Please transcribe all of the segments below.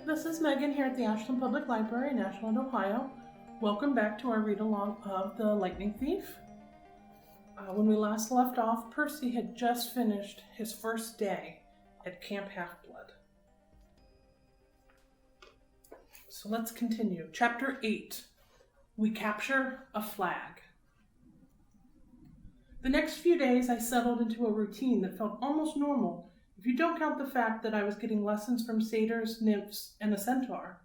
this is Megan here at the Ashland Public Library in Ashland, Ohio. Welcome back to our read-along of The Lightning Thief. When we last left off, Percy had just finished his first day at Camp Half-Blood. So let's continue. Chapter 8, We Capture a Flag. The next few days I settled into a routine that felt almost normal, if you don't count the fact that I was getting lessons from satyrs, nymphs, and a centaur.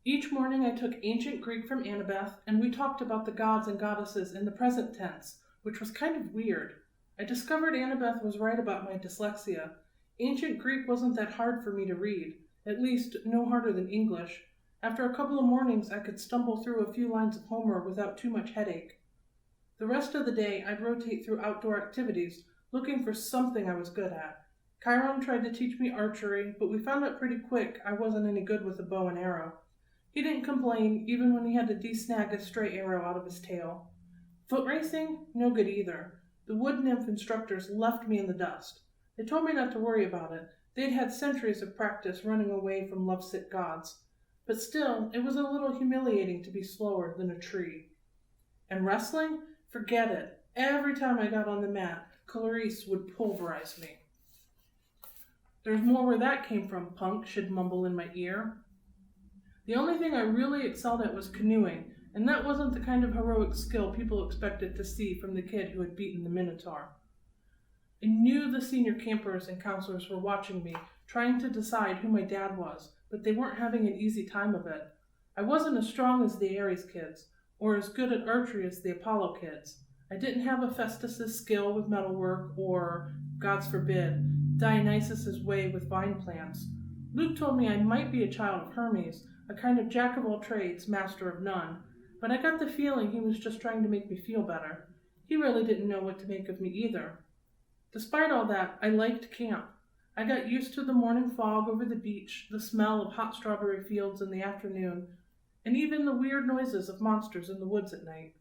Each morning I took ancient Greek from Annabeth, and we talked about the gods and goddesses in the present tense, which was kind of weird. I discovered Annabeth was right about my dyslexia. Ancient Greek wasn't that hard for me to read, at least no harder than English. After a couple of mornings I could stumble through a few lines of Homer without too much headache. The rest of the day I'd rotate through outdoor activities, looking for something I was good at. Chiron tried to teach me archery, but we found out pretty quick I wasn't any good with a bow and arrow. He didn't complain, even when he had to de-snag a stray arrow out of his tail. Foot racing? No good either. The wood nymph instructors left me in the dust. They told me not to worry about it. They'd had centuries of practice running away from lovesick gods. But still, it was a little humiliating to be slower than a tree. And wrestling? Forget it. Every time I got on the mat, Clarice would pulverize me. There's more where that came from, punk, she'd mumble in my ear. The only thing I really excelled at was canoeing, and that wasn't the kind of heroic skill people expected to see from the kid who had beaten the Minotaur. I knew the senior campers and counselors were watching me, trying to decide who my dad was, but they weren't having an easy time of it. I wasn't as strong as the Ares kids, or as good at archery as the Apollo kids. I didn't have Hephaestus' skill with metalwork, or, gods forbid, Dionysus' way with vine plants. Luke told me I might be a child of Hermes, a kind of jack of all trades, master of none, but I got the feeling he was just trying to make me feel better. He really didn't know what to make of me either. Despite all that, I liked camp. I got used to the morning fog over the beach, the smell of hot strawberry fields in the afternoon, and even the weird noises of monsters in the woods at night.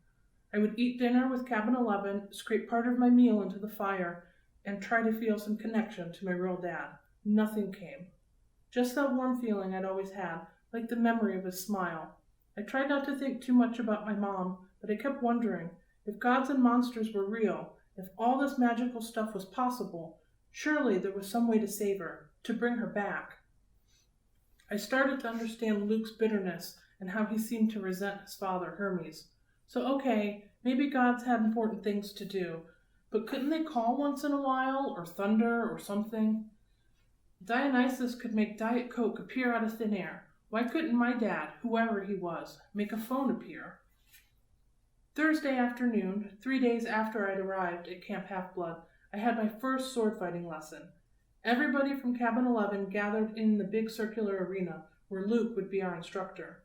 I would eat dinner with Cabin 11, scrape part of my meal into the fire, and try to feel some connection to my real dad. Nothing came. Just that warm feeling I'd always had, like the memory of his smile. I tried not to think too much about my mom, but I kept wondering, if gods and monsters were real, if all this magical stuff was possible, surely there was some way to save her, to bring her back. I started to understand Luke's bitterness and how he seemed to resent his father, Hermes. So okay, maybe gods had important things to do, but couldn't they call once in a while, or thunder, or something? Dionysus could make Diet Coke appear out of thin air. Why couldn't my dad, whoever he was, make a phone appear? Thursday afternoon, 3 days after I'd arrived at Camp Half-Blood, I had my first sword fighting lesson. Everybody from Cabin 11 gathered in the big circular arena, where Luke would be our instructor.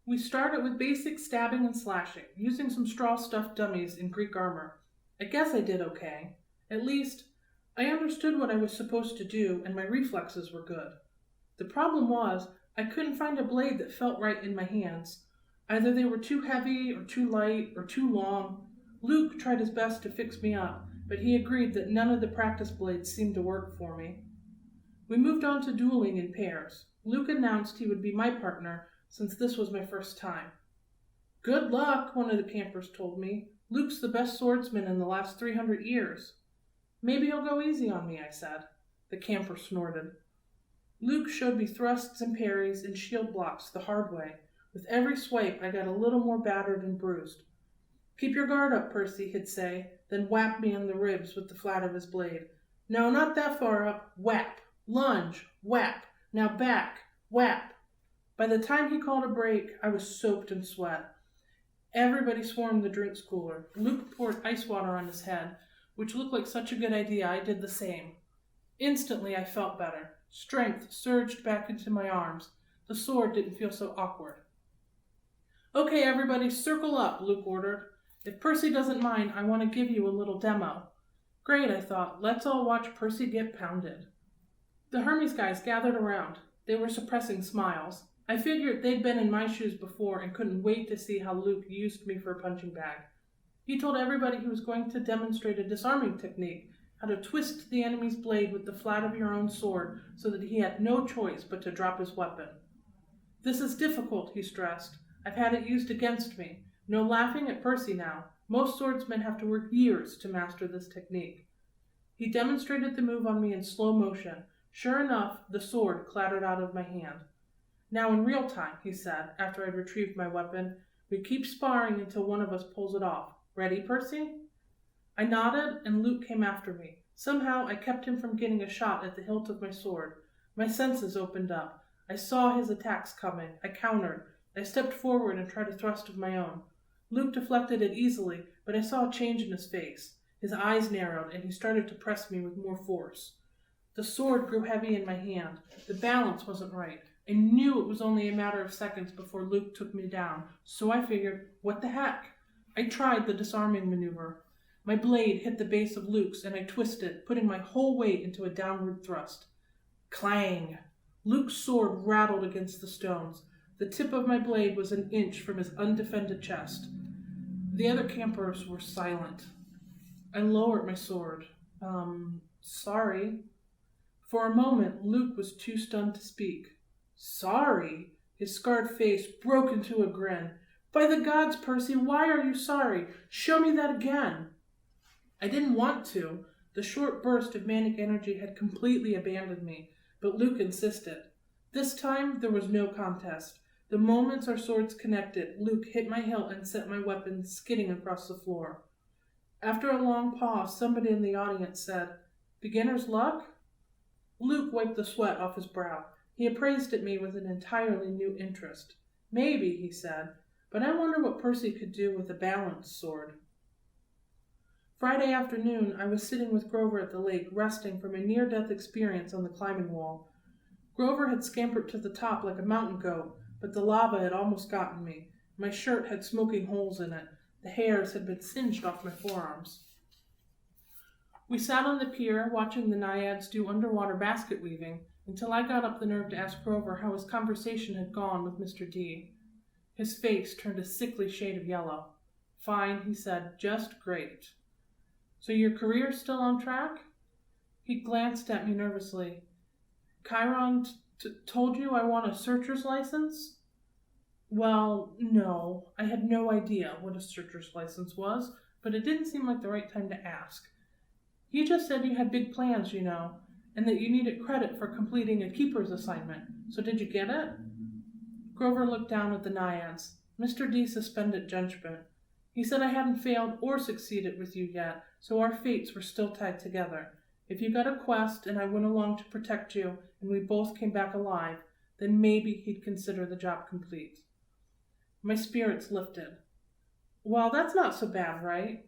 We started with basic stabbing and slashing, using some straw-stuffed dummies in Greek armor. I guess I did okay. At least, I understood what I was supposed to do, and my reflexes were good. The problem was, I couldn't find a blade that felt right in my hands. Either they were too heavy, or too light, or too long. Luke tried his best to fix me up, but he agreed that none of the practice blades seemed to work for me. We moved on to dueling in pairs. Luke announced he would be my partner, since this was my first time. Good luck, one of the campers told me. Luke's the best swordsman in the last 300 years. Maybe he'll go easy on me, I said. The camper snorted. Luke showed me thrusts and parries and shield blocks the hard way. With every swipe, I got a little more battered and bruised. Keep your guard up, Percy, he'd say, then whap me in the ribs with the flat of his blade. No, not that far up. Whap. Lunge. Whap. Now back. Whap. By the time he called a break, I was soaked in sweat. Everybody swarmed the drinks cooler. Luke poured ice water on his head, which looked like such a good idea I did the same. Instantly I felt better. Strength surged back into my arms. The sword didn't feel so awkward. Okay, everybody, circle up, Luke ordered. If Percy doesn't mind, I want to give you a little demo. Great, I thought. Let's all watch Percy get pounded. The Hermes guys gathered around. They were suppressing smiles. I figured they'd been in my shoes before and couldn't wait to see how Luke used me for a punching bag. He told everybody he was going to demonstrate a disarming technique, how to twist the enemy's blade with the flat of your own sword so that he had no choice but to drop his weapon. This is difficult, he stressed. I've had it used against me. No laughing at Percy now. Most swordsmen have to work years to master this technique. He demonstrated the move on me in slow motion. Sure enough, the sword clattered out of my hand. Now in real time, he said, after I'd retrieved my weapon, we keep sparring until one of us pulls it off. Ready, Percy? I nodded, and Luke came after me. Somehow I kept him from getting a shot at the hilt of my sword. My senses opened up. I saw his attacks coming. I countered. I stepped forward and tried a thrust of my own. Luke deflected it easily, but I saw a change in his face. His eyes narrowed, and he started to press me with more force. The sword grew heavy in my hand. The balance wasn't right. I knew it was only a matter of seconds before Luke took me down, so I figured, what the heck? I tried the disarming maneuver. My blade hit the base of Luke's, and I twisted, putting my whole weight into a downward thrust. Clang! Luke's sword rattled against the stones. The tip of my blade was an inch from his undefended chest. The other campers were silent. I lowered my sword. Sorry. For a moment, Luke was too stunned to speak. Sorry? His scarred face broke into a grin. By the gods, Percy, why are you sorry? Show me that again. I didn't want to. The short burst of manic energy had completely abandoned me, but Luke insisted. This time, there was no contest. The moment our swords connected, Luke hit my hilt and sent my weapon skidding across the floor. After a long pause, somebody in the audience said, "Beginner's luck?" Luke wiped the sweat off his brow. He appraised at me with an entirely new interest. "Maybe," he said, "but I wonder what Percy could do with a balanced sword." Friday afternoon, I was sitting with Grover at the lake, resting from a near-death experience on the climbing wall. Grover had scampered to the top like a mountain goat, but the lava had almost gotten me. My shirt had smoking holes in it. The hairs had been singed off my forearms. We sat on the pier, watching the naiads do underwater basket weaving, until I got up the nerve to ask Grover how his conversation had gone with Mr. D. His face turned a sickly shade of yellow. "Fine," he said, "just great." "So your career's still on track?" He glanced at me nervously. "Chiron told you I want a searcher's license?" Well, no. I had no idea what a searcher's license was, but it didn't seem like the right time to ask. He just said you had big plans, you know, and that you needed credit for completing a keeper's assignment. So did you get it? Grover looked down at the naiads. Mr. D suspended judgment. He said I hadn't failed or succeeded with you yet, so our fates were still tied together. If you got a quest and I went along to protect you and we both came back alive, then maybe he'd consider the job complete. My spirits lifted. Well, that's not so bad, right?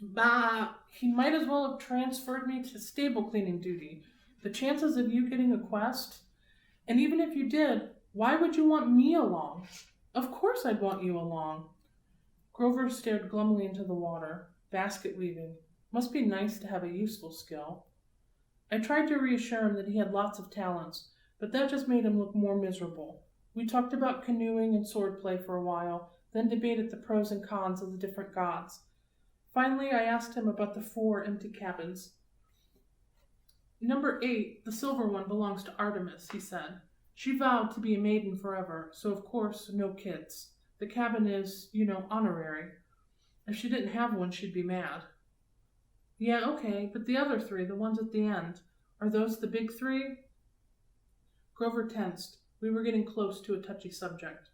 Bah, he might as well have transferred me to stable cleaning duty. The chances of you getting a quest? And even if you did, why would you want me along? Of course I'd want you along. Grover stared glumly into the water. Basket weaving. Must be nice to have a useful skill. I tried to reassure him that he had lots of talents, but that just made him look more miserable. We talked about canoeing and swordplay for a while, then debated the pros and cons of the different gods. Finally, I asked him about the 4 empty cabins. Number 8, the silver one, belongs to Artemis, he said. She vowed to be a maiden forever, so of course, no kids. The cabin is, honorary. If she didn't have one, she'd be mad. Yeah, okay, but the other 3, the ones at the end, are those the big 3? Grover tensed. We were getting close to a touchy subject.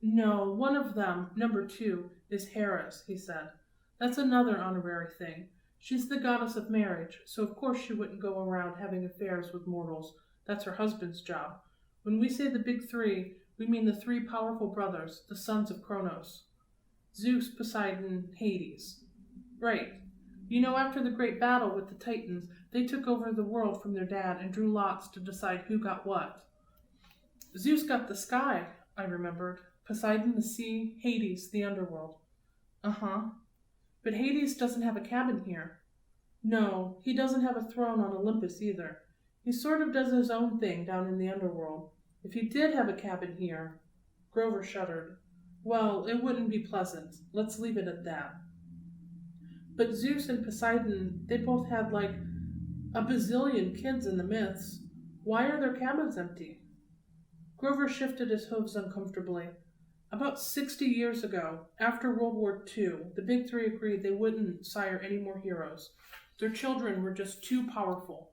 No, one of them, number 2, is Hera's, he said. That's another honorary thing. She's the goddess of marriage, so of course she wouldn't go around having affairs with mortals. That's her husband's job. When we say the big 3, we mean the 3 powerful brothers, the sons of Kronos. Zeus, Poseidon, Hades. Right. After the great battle with the Titans, they took over the world from their dad and drew lots to decide who got what. Zeus got the sky, I remembered. Poseidon the sea, Hades the underworld. Uh-huh. But Hades doesn't have a cabin here. No, he doesn't have a throne on Olympus either. He sort of does his own thing down in the underworld. If he did have a cabin here... Grover shuddered. Well, it wouldn't be pleasant. Let's leave it at that. But Zeus and Poseidon, they both had like a bazillion kids in the myths. Why are their cabins empty? Grover shifted his hooves uncomfortably. About 60 years ago, after World War II, the Big Three agreed they wouldn't sire any more heroes. Their children were just too powerful.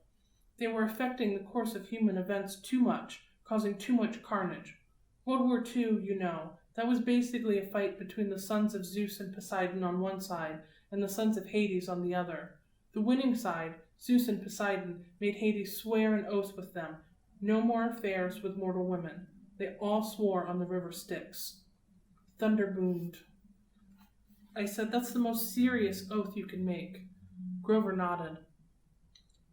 They were affecting the course of human events too much, causing too much carnage. World War II, that was basically a fight between the sons of Zeus and Poseidon on one side and the sons of Hades on the other. The winning side, Zeus and Poseidon, made Hades swear an oath with them, no more affairs with mortal women. They all swore on the river Styx. Thunder boomed. I said, "That's the most serious oath you can make." Grover nodded.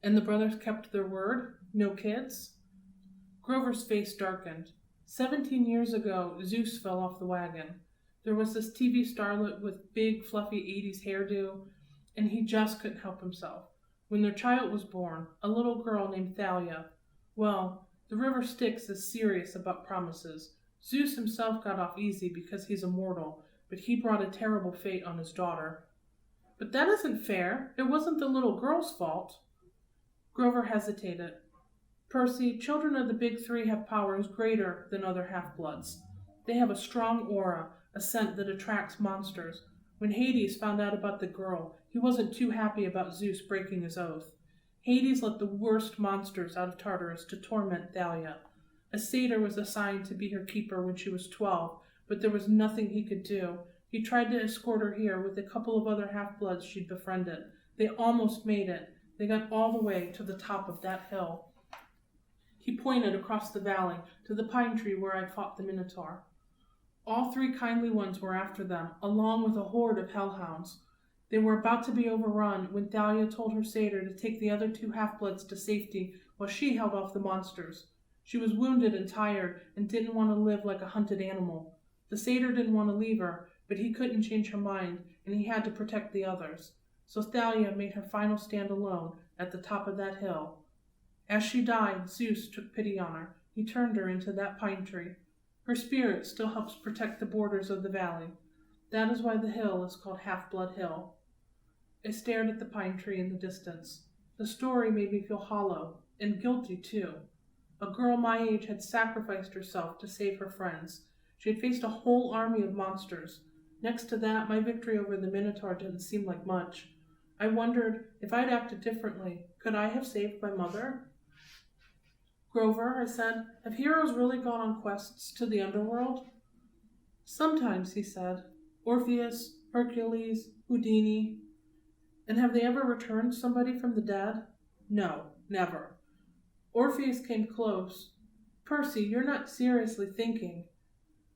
"And the brothers kept their word? No kids?" Grover's face darkened. 17 years ago, Zeus fell off the wagon. There was this TV starlet with big, fluffy 80s hairdo, and he just couldn't help himself. When their child was born, a little girl named Thalia, well, the river Styx is serious about promises. Zeus himself got off easy because he's immortal, but he brought a terrible fate on his daughter. "But that isn't fair. It wasn't the little girl's fault." Grover hesitated. "Percy, children of the Big Three have powers greater than other half-bloods. They have a strong aura, a scent that attracts monsters. When Hades found out about the girl, he wasn't too happy about Zeus breaking his oath. Hades let the worst monsters out of Tartarus to torment Thalia. A satyr was assigned to be her keeper when she was 12, but there was nothing he could do. He tried to escort her here with a couple of other half-bloods she'd befriended. They almost made it. They got all the way to the top of that hill." He pointed across the valley to the pine tree where I fought the Minotaur. "All three kindly ones were after them, along with a horde of hellhounds. They were about to be overrun when Thalia told her satyr to take the other two half-bloods to safety while she held off the monsters. She was wounded and tired and didn't want to live like a hunted animal. The satyr didn't want to leave her, but he couldn't change her mind, and he had to protect the others. So Thalia made her final stand alone at the top of that hill. As she died, Zeus took pity on her. He turned her into that pine tree. Her spirit still helps protect the borders of the valley. That is why the hill is called Half-Blood Hill." I stared at the pine tree in the distance. The story made me feel hollow, and guilty too. A girl my age had sacrificed herself to save her friends. She had faced a whole army of monsters. Next to that, my victory over the Minotaur didn't seem like much. I wondered, if I'd acted differently, could I have saved my mother? "Grover," I said, "have heroes really gone on quests to the underworld?" "Sometimes," he said. "Orpheus, Hercules, Houdini." "And have they ever returned somebody from the dead?" "No, never." "Orpheus came close." "Percy, you're not seriously thinking."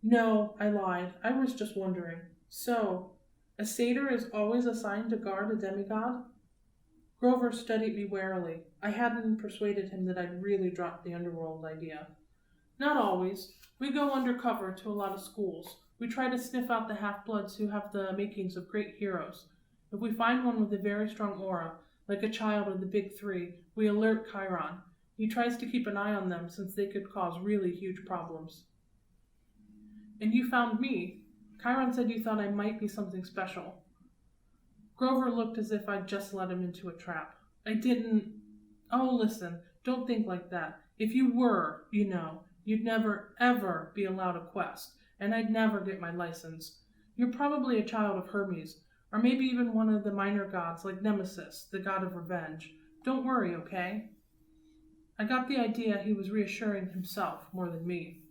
"No," I lied. "I was just wondering." "So, a satyr is always assigned to guard a demigod?" Grover studied me warily. I hadn't persuaded him that I'd really dropped the underworld idea. "Not always. We go undercover to a lot of schools. We try to sniff out the half-bloods who have the makings of great heroes. If we find one with a very strong aura, like a child of the Big Three, we alert Chiron. He tries to keep an eye on them since they could cause really huge problems." "And you found me. Chiron said you thought I might be something special." Grover looked as if I'd just let him into a trap. "I didn't—" "Oh, listen, don't think like that. If you were, you'd never, ever be allowed a quest, and I'd never get my license. You're probably a child of Hermes, or maybe even one of the minor gods like Nemesis, the god of revenge. Don't worry, okay?" I got the idea he was reassuring himself more than me.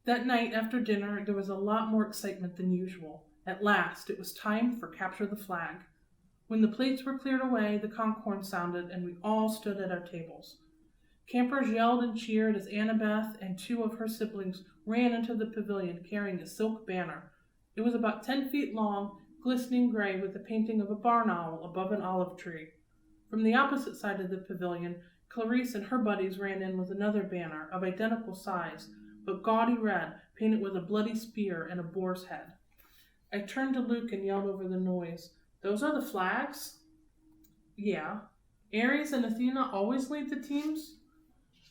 That night after dinner, there was a lot more excitement than usual. At last, it was time for Capture the Flag. When the plates were cleared away, the conch horn sounded, and we all stood at our tables. Campers yelled and cheered as Annabeth and two of her siblings ran into the pavilion carrying a silk banner. It was about 10 feet long, glistening gray with the painting of a barn owl above an olive tree. From the opposite side of the pavilion, Clarice and her buddies ran in with another banner of identical size, but gaudy red, painted with a bloody spear and a boar's head. I turned to Luke and yelled over the noise, "Those are the flags?" "Yeah." "Ares and Athena always lead the teams?"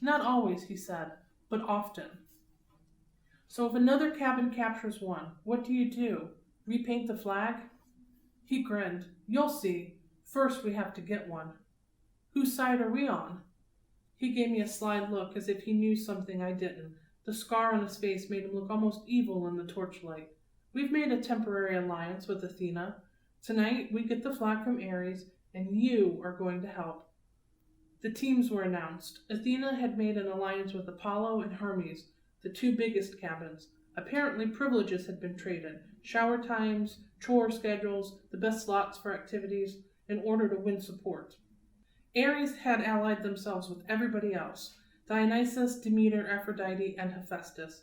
"Not always," he said, "but often." "So if another cabin captures one, what do? Repaint the flag?" He grinned. You'll see. First we have to get one. Whose side are we on? He gave me a sly look as if he knew something I didn't. The scar on his face made him look almost evil in the torchlight. We've made a temporary alliance with Athena. Tonight we get the flag from Ares, and you are going to help. The teams were announced. Athena had made an alliance with Apollo and Hermes, the two biggest cabins. Apparently privileges had been traded, shower times, chore schedules, the best slots for activities, in order to win support. Ares had allied themselves with everybody else, Dionysus, Demeter, Aphrodite, and Hephaestus.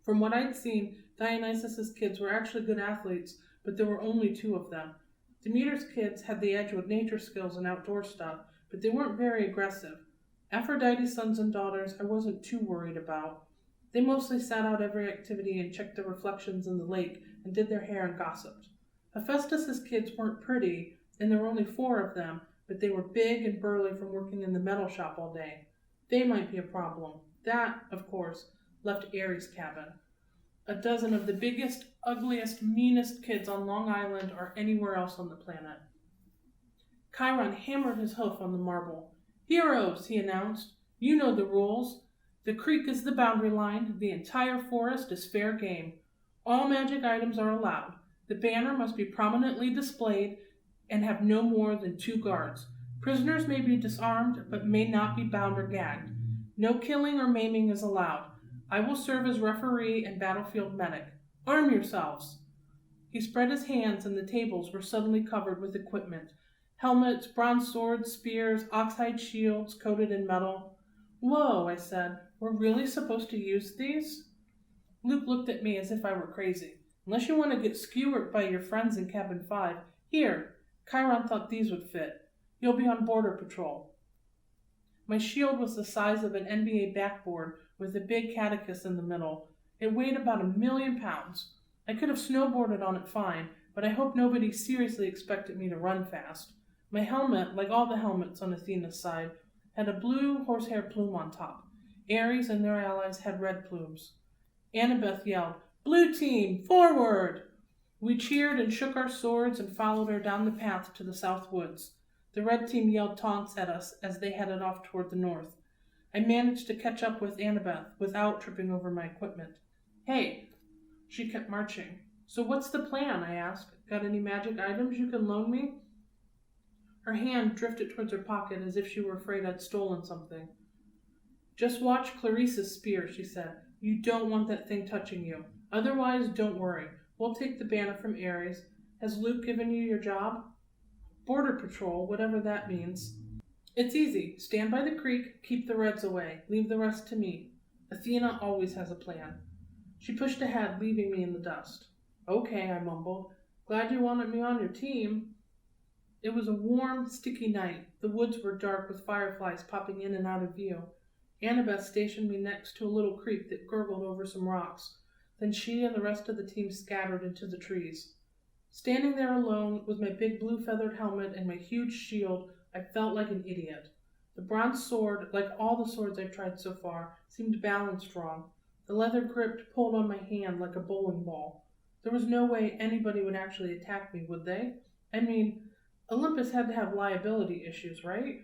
From what I'd seen, Dionysus's kids were actually good athletes, but there were only two of them. Demeter's kids had the edge with nature skills and outdoor stuff, but they weren't very aggressive. Aphrodite's sons and daughters I wasn't too worried about. They mostly sat out every activity and checked their reflections in the lake and did their hair and gossiped. Hephaestus's kids weren't pretty, and there were only 4 of them, but they were big and burly from working in the metal shop all day. They might be a problem. That, of course, left Ares' cabin. A dozen of the biggest, ugliest, meanest kids on Long Island or anywhere else on the planet. Chiron hammered his hoof on the marble. Heroes, he announced. You know the rules. The creek is the boundary line. The entire forest is fair game. All magic items are allowed. The banner must be prominently displayed and have no more than 2 guards. Prisoners may be disarmed, but may not be bound or gagged. No killing or maiming is allowed. I will serve as referee and battlefield medic. Arm yourselves. He spread his hands, and the tables were suddenly covered with equipment. Helmets, bronze swords, spears, oxhide shields coated in metal. Whoa, I said. We're really supposed to use these? Luke looked at me as if I were crazy. Unless you want to get skewered by your friends in Cabin 5. Here, Chiron thought these would fit. You'll be on border patrol. My shield was the size of an NBA backboard with a big catechus in the middle. It weighed about 1,000,000 pounds. I could have snowboarded on it fine, but I hope nobody seriously expected me to run fast. My helmet, like all the helmets on Athena's side, had a blue horsehair plume on top. Ares and their allies had red plumes. Annabeth yelled, "Blue team, forward!" We cheered and shook our swords and followed her down the path to the south woods. The red team yelled taunts at us as they headed off toward the north. I managed to catch up with Annabeth without tripping over my equipment. Hey, she kept marching. So what's the plan? I asked. Got any magic items you can loan me? Her hand drifted towards her pocket as if she were afraid I'd stolen something. Just watch Clarice's spear, she said. You don't want that thing touching you. Otherwise, don't worry. We'll take the banner from Ares. Has Luke given you your job? Border patrol, whatever that means. It's easy. Stand by the creek, keep the Reds away. Leave the rest to me. Athena always has a plan. She pushed ahead, leaving me in the dust. Okay, I mumbled. Glad you wanted me on your team. It was a warm, sticky night. The woods were dark with fireflies popping in and out of view. Annabeth stationed me next to a little creek that gurgled over some rocks. Then she and the rest of the team scattered into the trees. Standing there alone with my big blue-feathered helmet and my huge shield, I felt like an idiot. The bronze sword, like all the swords I've tried so far, seemed balanced wrong. The leather grip pulled on my hand like a bowling ball. There was no way anybody would actually attack me, would they? I mean, Olympus had to have liability issues, right?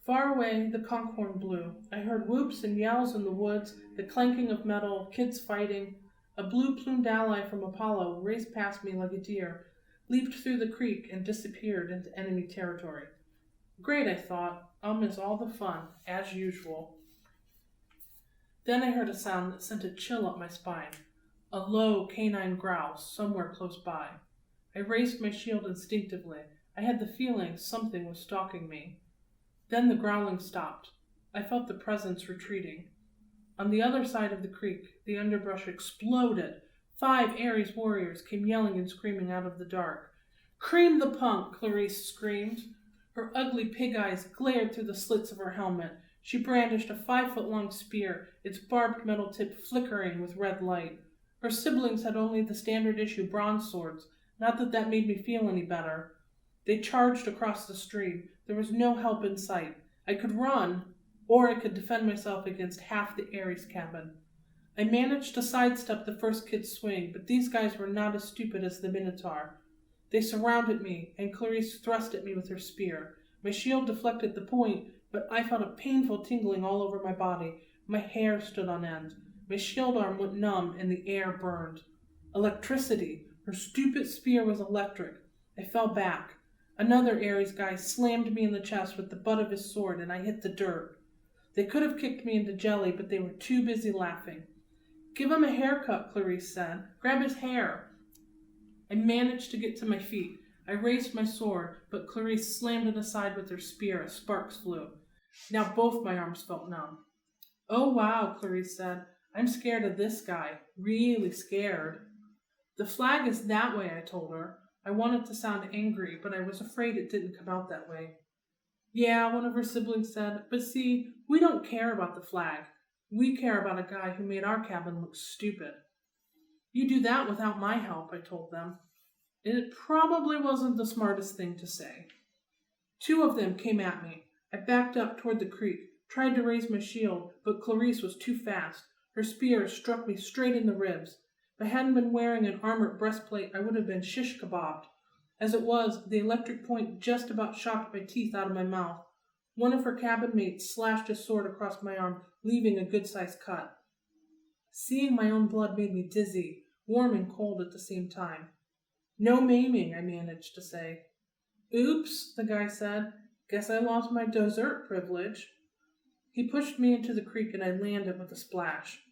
Far away, the conch horn blew. I heard whoops and yells in the woods, the clanking of metal, kids fighting. A blue-plumed ally from Apollo raced past me like a deer, leaped through the creek, and disappeared into enemy territory. Great, I thought. I'll miss all the fun, as usual. Then I heard a sound that sent a chill up my spine. A low canine growl somewhere close by. I raised my shield instinctively. I had the feeling something was stalking me. Then the growling stopped. I felt the presence retreating. On the other side of the creek, the underbrush exploded. 5 Ares warriors came yelling and screaming out of the dark. Cream the punk, Clarice screamed. Her ugly pig eyes glared through the slits of her helmet. She brandished a 5-foot-long spear, its barbed metal tip flickering with red light. Her siblings had only the standard-issue bronze swords, not that that made me feel any better. They charged across the stream. There was no help in sight. I could run, or I could defend myself against half the Ares cabin. I managed to sidestep the first kid's swing, but these guys were not as stupid as the Minotaur. They surrounded me, and Clarice thrust at me with her spear. My shield deflected the point, but I felt a painful tingling all over my body. My hair stood on end. My shield arm went numb, and the air burned. Electricity! Her stupid spear was electric. I fell back. Another Ares guy slammed me in the chest with the butt of his sword, and I hit the dirt. They could have kicked me into jelly, but they were too busy laughing. "Give him a haircut," Clarice said. "Grab his hair." I managed to get to my feet. I raised my sword, but Clarice slammed it aside with her spear as sparks flew. Now both my arms felt numb. "Oh wow," Clarice said. "I'm scared of this guy. Really scared." "The flag is that way," I told her. I wanted to sound angry, but I was afraid it didn't come out that way. "Yeah," one of her siblings said, "but see, we don't care about the flag. We care about a guy who made our cabin look stupid." "You do that without my help," I told them. It probably wasn't the smartest thing to say. Two of them came at me. I backed up toward the creek, tried to raise my shield, but Clarice was too fast. Her spear struck me straight in the ribs. If I hadn't been wearing an armored breastplate, I would have been shish kebabbed. As it was, the electric point just about shocked my teeth out of my mouth. One of her cabin mates slashed his sword across my arm, leaving a good-sized cut. Seeing my own blood made me dizzy, warm and cold at the same time. "No maiming," I managed to say. "Oops," the guy said. "Guess I lost my dessert privilege." He pushed me into the creek and I landed with a splash.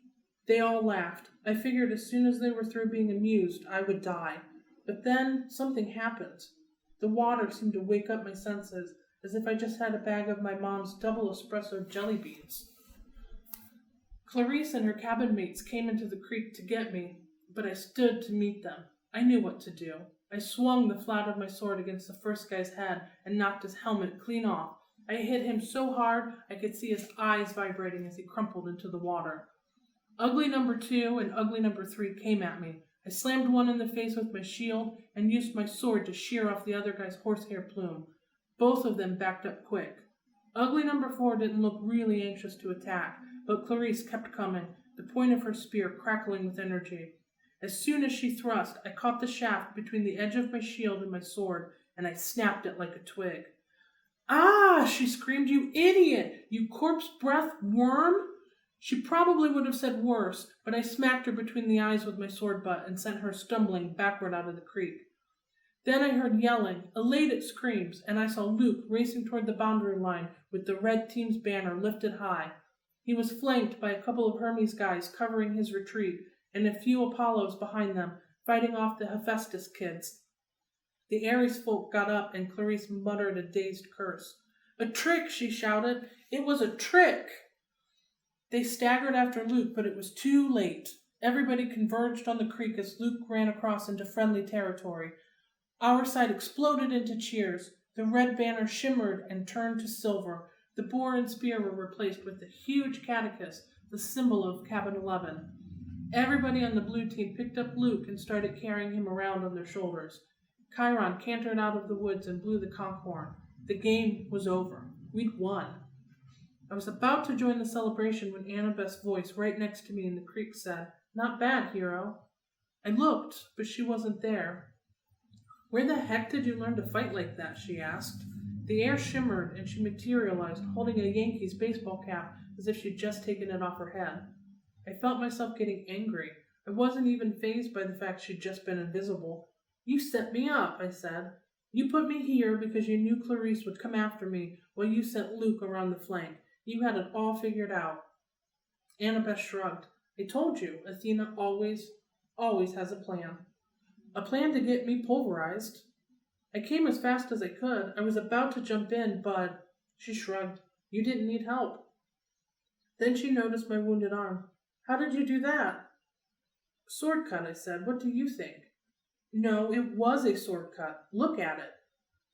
They all laughed. I figured as soon as they were through being amused, I would die. But then something happened. The water seemed to wake up my senses, as if I just had a bag of my mom's double espresso jelly beans. Clarice and her cabin mates came into the creek to get me, but I stood to meet them. I knew what to do. I swung the flat of my sword against the first guy's head and knocked his helmet clean off. I hit him so hard I could see his eyes vibrating as he crumpled into the water. Ugly number 2 and ugly number 3 came at me. I slammed one in the face with my shield and used my sword to shear off the other guy's horsehair plume. Both of them backed up quick. Ugly number 4 didn't look really anxious to attack, but Clarice kept coming, the point of her spear crackling with energy. As soon as she thrust, I caught the shaft between the edge of my shield and my sword, and I snapped it like a twig. "Ah!" she screamed. "You idiot! You corpse-breath worm!" She probably would have said worse, but I smacked her between the eyes with my sword butt and sent her stumbling backward out of the creek. Then I heard yelling, elated screams, and I saw Luke racing toward the boundary line with the red team's banner lifted high. He was flanked by a couple of Hermes guys covering his retreat, and a few Apollos behind them, fighting off the Hephaestus kids. The Ares folk got up, and Clarice muttered a dazed curse. "A trick!" she shouted. "It was a trick!" They staggered after Luke, but it was too late. Everybody converged on the creek as Luke ran across into friendly territory. Our side exploded into cheers. The red banner shimmered and turned to silver. The boar and spear were replaced with the huge catechist, the symbol of Cabin 11. Everybody on the blue team picked up Luke and started carrying him around on their shoulders. Chiron cantered out of the woods and blew the conch horn. The game was over. We'd won. I was about to join the celebration when Annabeth's voice right next to me in the creek said, "Not bad, hero." I looked, but she wasn't there. "Where the heck did you learn to fight like that?" she asked. The air shimmered, and she materialized, holding a Yankees baseball cap as if she'd just taken it off her head. I felt myself getting angry. I wasn't even fazed by the fact she'd just been invisible. "You set me up," I said. "You put me here because you knew Clarice would come after me while you sent Luke around the flank. You had it all figured out." Annabeth shrugged. "I told you, Athena always has a plan. A plan to get me pulverized. I came as fast as I could. I was about to jump in, but..." She shrugged. "You didn't need help." Then she noticed my wounded arm. "How did you do that?" "Sword cut," I said. "What do you think?" No, it was a sword cut. Look at it.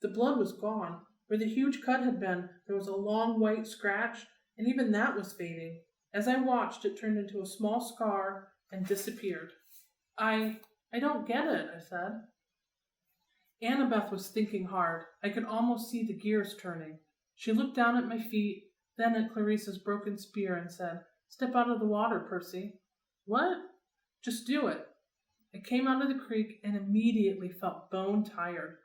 The blood was gone. Where the huge cut had been, there was a long white scratch, and even that was fading. As I watched, it turned into a small scar and disappeared. I don't get it," I said. Annabeth was thinking hard. I could almost see the gears turning. She looked down at my feet, then at Clarice's broken spear and said, "Step out of the water, Percy." "What?" "Just do it." I came out of the creek and immediately felt bone tired.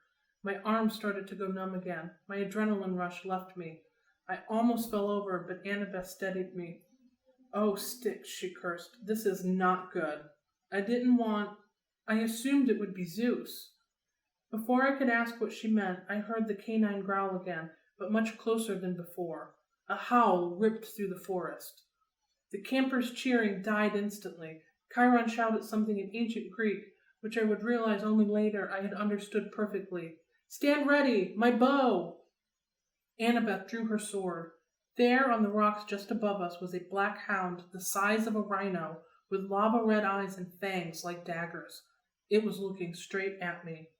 My arms started to go numb again. My adrenaline rush left me. I almost fell over, but Annabeth steadied me. "Oh, Sticks," she cursed. "This is not good. I assumed it would be Zeus." Before I could ask what she meant, I heard the canine growl again, but much closer than before. A howl ripped through the forest. The campers' cheering died instantly. Chiron shouted something in ancient Greek, which I would realize only later I had understood perfectly. "Stand ready! My bow!" Annabeth drew her sword. There, on the rocks just above us, was a black hound the size of a rhino, with lava-red eyes and fangs like daggers. It was looking straight at me.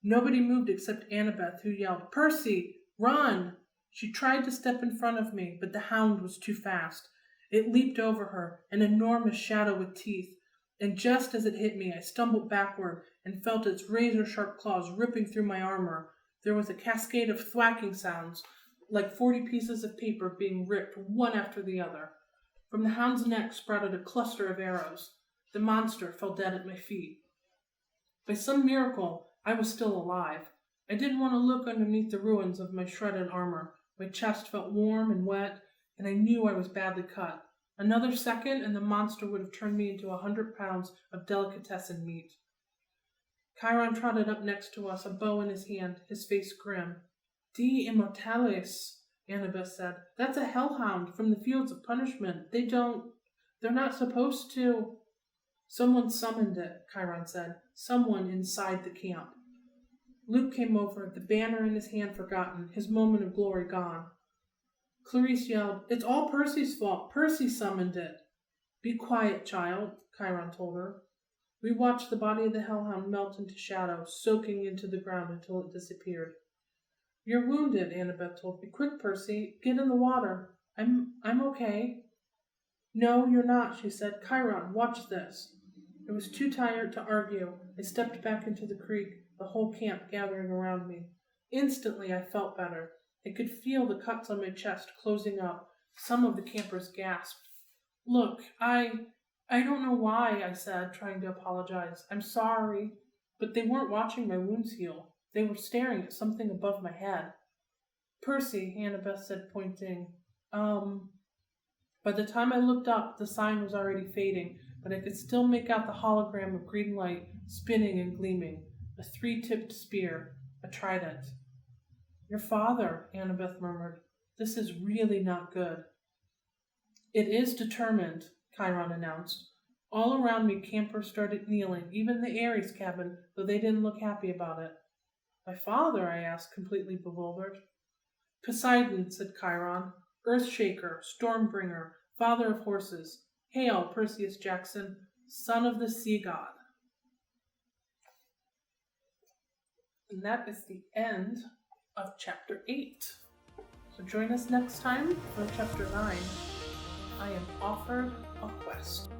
Nobody moved except Annabeth, who yelled, "Percy, run!" She tried to step in front of me, but the hound was too fast. It leaped over her, an enormous shadow with teeth, and just as it hit me, I stumbled backward and felt its razor-sharp claws ripping through my armor. There was a cascade of thwacking sounds, like 40 pieces of paper being ripped one after the other. From the hound's neck sprouted a cluster of arrows. The monster fell dead at my feet. By some miracle, I was still alive. I didn't want to look underneath the ruins of my shredded armor. My chest felt warm and wet, and I knew I was badly cut. Another second, and the monster would have turned me into 100 pounds of delicatessen meat. Chiron trotted up next to us, a bow in his hand, his face grim. "De immortalis," Annabeth said. "That's a hellhound from the fields of punishment. They're not supposed to." "Someone summoned it," Chiron said. "Someone inside the camp." Luke came over, the banner in his hand forgotten, his moment of glory gone. Clarice yelled, "It's all Percy's fault. Percy summoned it." "Be quiet, child," Chiron told her. We watched the body of the hellhound melt into shadow, soaking into the ground until it disappeared. "You're wounded," Annabeth told me. "Quick, Percy, get in the water." I'm okay." "No, you're not," she said. "Chiron, watch this." I was too tired to argue. I stepped back into the creek, the whole camp gathering around me. Instantly, I felt better. I could feel the cuts on my chest closing up. Some of the campers gasped. "Look, I don't know why," I said, trying to apologize. "I'm sorry." But they weren't watching my wounds heal. They were staring at something above my head. "Percy," Annabeth said, pointing. By the time I looked up, the sign was already fading, but I could still make out the hologram of green light spinning and gleaming. A 3-tipped spear, a trident. "Your father," Annabeth murmured. "This is really not good." "It is determined," Chiron announced. All around me, campers started kneeling, even the Ares cabin, though they didn't look happy about it. "My father?" I asked, completely bewildered. "Poseidon," said Chiron. "Earthshaker, Stormbringer, father of horses. Hail, Percy Jackson, son of the sea god." And that is the end of Chapter 8. So join us next time for Chapter 9. I am offered a quest.